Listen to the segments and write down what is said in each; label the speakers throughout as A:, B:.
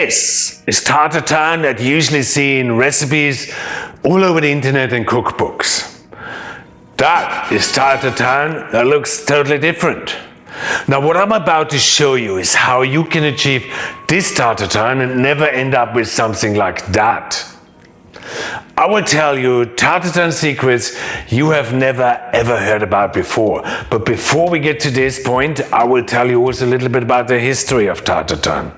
A: This is Tarte Tatin that you usually see in recipes all over the internet and cookbooks. That is Tarte Tatin that looks totally different. Now what I'm about to show you is how you can achieve this Tarte Tatin and never end up with something like that. I will tell you Tarte Tatin secrets you have never ever heard about before. But before we get to this point, I will tell you also a little bit about the history of Tarte Tatin.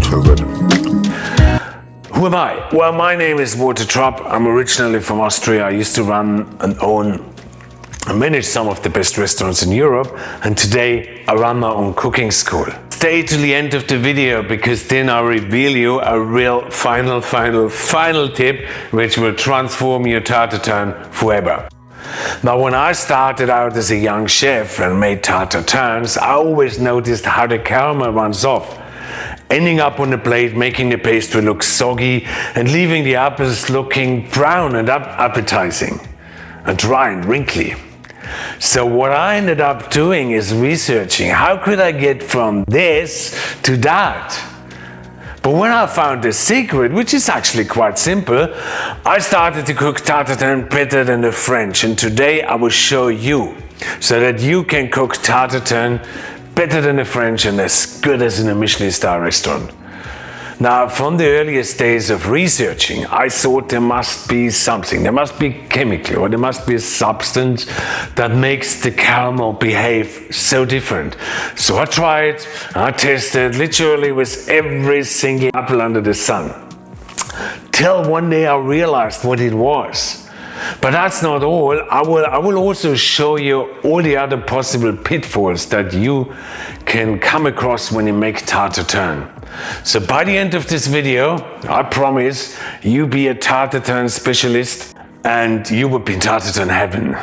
A: So good. Who am I? Well, my name is Walter Trupp. I'm originally from Austria. I used to run and own and manage some of the best restaurants in Europe, and today I run my own cooking school. Stay to the end of the video because then I'll reveal you a real final tip which will transform your Tarte Tatin forever. Now when I started out as a young chef and made Tarte Tatins, I always noticed how the caramel runs off, ending up on the plate, making the pastry look soggy and leaving the apples looking brown and appetizing and dry and wrinkly. So what I ended up doing is researching how could I get from this to that. But when I found the secret, which is actually quite simple, I started to cook Tarte Tatin better than the French, and today I will show you so that you can cook Tarte Tatin better than the French and as good as in a Michelin star restaurant. Now, from the earliest days of researching, I thought there must be something. There must be chemical, or there must be a substance that makes the caramel behave so different. So I tried, I tested literally with every single apple under the sun. Till one day I realized what it was. But that's not all. I will also show you all the other possible pitfalls that you can come across when you make Tarte Tatin. So by the end of this video, I promise you be a Tarte Tatin specialist and you will be in Tarte Tatin heaven.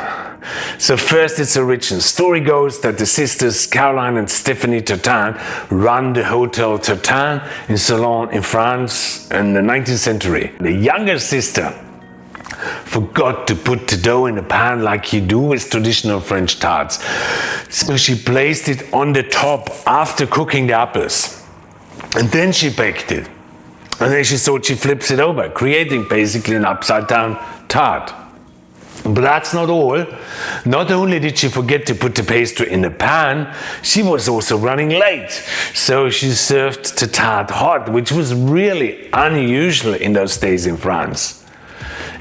A: So first, its origin. Story goes that the sisters Caroline and Stephanie Tatin run the Hotel Tatin in Salon in France in the 19th century. The younger sister forgot to put the dough in the pan like you do with traditional French tarts. So she placed it on the top after cooking the apples. And then she baked it. And then she thought she flips it over, creating basically an upside down tart. But that's not all. Not only did she forget to put the pastry in the pan, she was also running late. So she served the tart hot, which was really unusual in those days in France.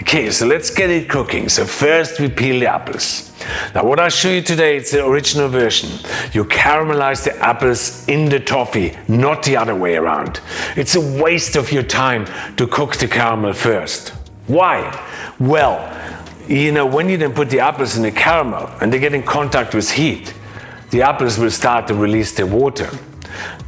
A: Okay, so let's get it cooking. So first we peel the apples. Now what I'll show you today is the original version. You caramelize the apples in the toffee, not the other way around. It's a waste of your time to cook the caramel first. Why? Well, you know, when you then put the apples in the caramel and they get in contact with heat, the apples will start to release their water.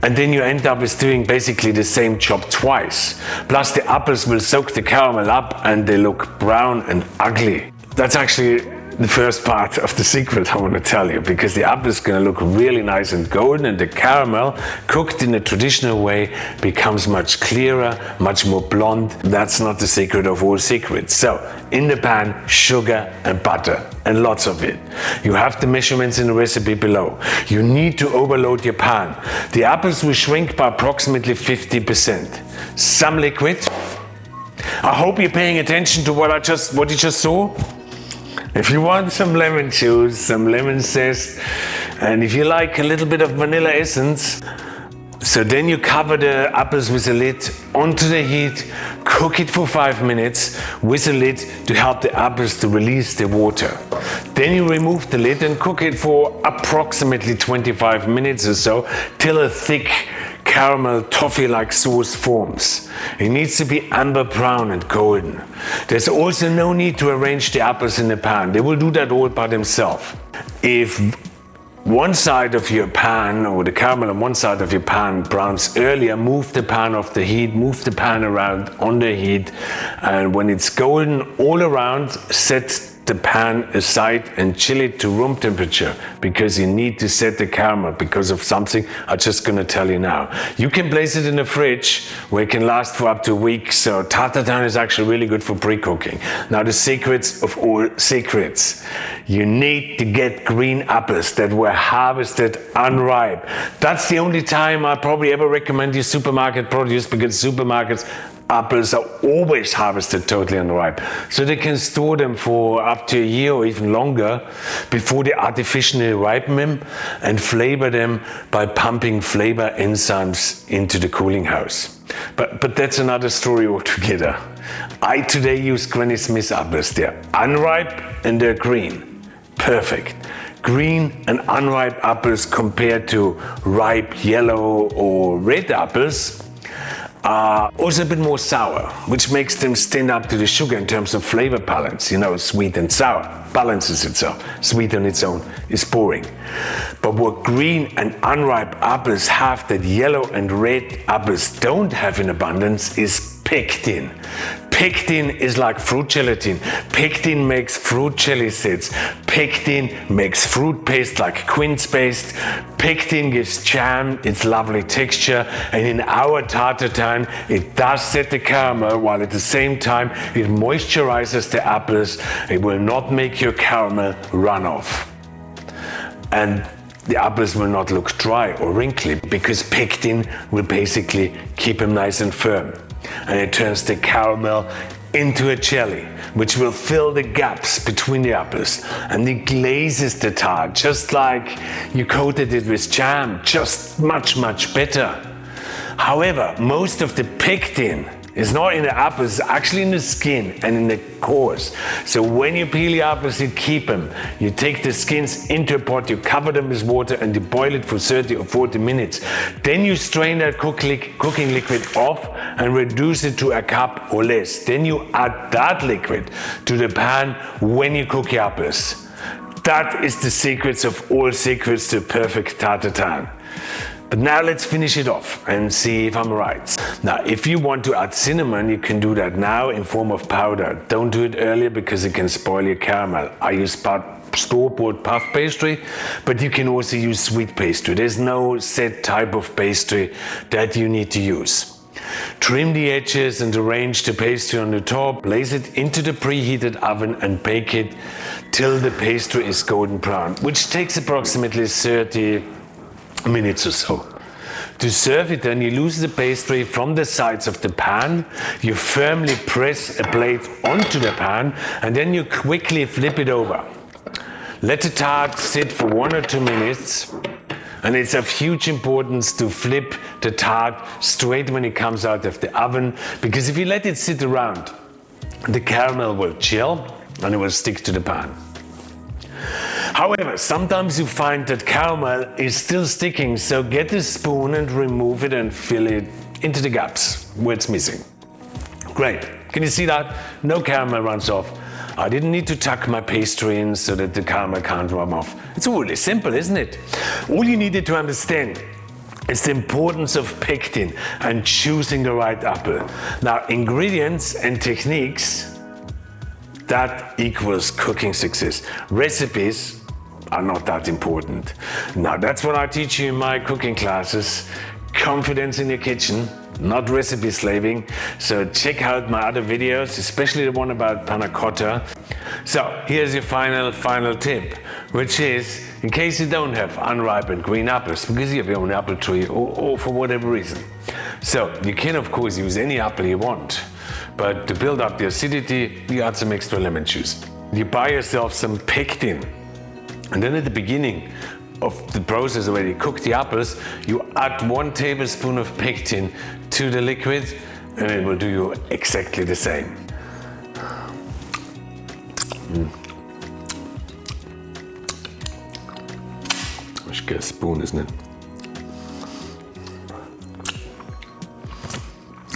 A: And then you end up with doing basically the same job twice. Plus the apples will soak the caramel up and they look brown and ugly. That's actually the first part of the secret I want to tell you, because the apple is going to look really nice and golden, and the caramel, cooked in a traditional way, becomes much clearer, much more blonde. That's not the secret of all secrets. So in the pan, sugar and butter, and lots of it. You have the measurements in the recipe below. You need to overload your pan. The apples will shrink by approximately 50%. Some liquid. I hope you're paying attention to what you just saw. If you want some lemon juice, some lemon zest, and if you like a little bit of vanilla essence, so then you cover the apples with a lid onto the heat, cook it for 5 minutes with a lid to help the apples to release the water. Then you remove the lid and cook it for approximately 25 minutes or so till a thick caramel toffee-like sauce forms. It needs to be amber brown and golden. There's also no need to arrange the apples in the pan. They will do that all by themselves. If one side of your pan, or the caramel on one side of your pan, browns earlier, move the pan off the heat, move the pan around on the heat, and when it's golden all around, set the pan aside and chill it to room temperature, because you need to set the caramel because of something I'm just gonna tell you now. You can place it in the fridge where it can last for up to a week, so Tarte Tatin is actually really good for pre-cooking. Now the secrets of all secrets. You need to get green apples that were harvested unripe. That's the only time I probably ever recommend you supermarket produce, because supermarkets apples are always harvested totally unripe, so they can store them for up to a year or even longer before they artificially ripen them and flavor them by pumping flavor enzymes into the cooling house. But that's another story altogether. I today use Granny Smith apples. They're unripe and they're green. Perfect. Green and unripe apples compared to ripe yellow or red apples are also a bit more sour, which makes them stand up to the sugar in terms of flavor balance. You know, sweet and sour balances itself. Sweet on its own is boring. But what green and unripe apples have that yellow and red apples don't have in abundance is pectin. Pectin is like fruit gelatin. Pectin makes fruit jelly sets. Pectin makes fruit paste like quince paste. Pectin gives jam its lovely texture, and in our Tarte Tatin it does set the caramel, while at the same time it moisturizes the apples. It will not make your caramel run off. And the apples will not look dry or wrinkly, because pectin will basically keep them nice and firm. And it turns the caramel into a jelly, which will fill the gaps between the apples, and it glazes the tart just like you coated it with jam, just much better. However, most of the pectin is not in the apples, it's actually in the skin and in the cores. So when you peel the apples, you keep them. You take the skins into a pot, you cover them with water, and you boil it for 30 or 40 minutes. Then you strain that cooking liquid off and reduce it to a cup or less. Then you add that liquid to the pan when you cook your apples. That is the secrets of all secrets to perfect Tarte Tatin. But now let's finish it off and see if I'm right. Now, if you want to add cinnamon, you can do that now in form of powder. Don't do it earlier, because it can spoil your caramel. I use store-bought puff pastry, but you can also use sweet pastry. There's no set type of pastry that you need to use. Trim the edges and arrange the pastry on the top. Place it into the preheated oven and bake it till the pastry is golden brown, which takes approximately 30 minutes or so. To serve it, then you lose the pastry from the sides of the pan. You firmly press a plate onto the pan, and then you quickly flip it over. Let the tart sit for 1 or 2 minutes, and it's of huge importance to flip the tart straight when it comes out of the oven, because if you let it sit around, the caramel will chill and it will stick to the pan. However, sometimes you find that caramel is still sticking, so get a spoon and remove it and fill it into the gaps where it's missing. Great. Can you see that? No caramel runs off. I didn't need to tuck my pastry in so that the caramel can't run off. It's really simple, isn't it? All you needed to understand is the importance of pectin and choosing the right apple. Now, ingredients and techniques, that equals cooking success. Recipes are not that important. Now, that's what I teach you in my cooking classes. Confidence in your kitchen, not recipe slaving. So check out my other videos, especially the one about panna cotta. So here's your final tip, which is, in case you don't have unripened green apples, because you have your own apple tree or for whatever reason. So you can of course use any apple you want, but to build up the acidity, you add some extra lemon juice. You buy yourself some pectin, and then at the beginning of the process where you cook the apples, you add 1 tablespoon of pectin to the liquid, and it will do you exactly the same. I should get a spoon, isn't it?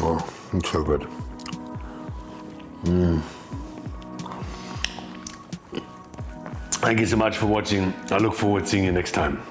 A: Oh, it's so good. Thank you so much for watching. I look forward to seeing you next time.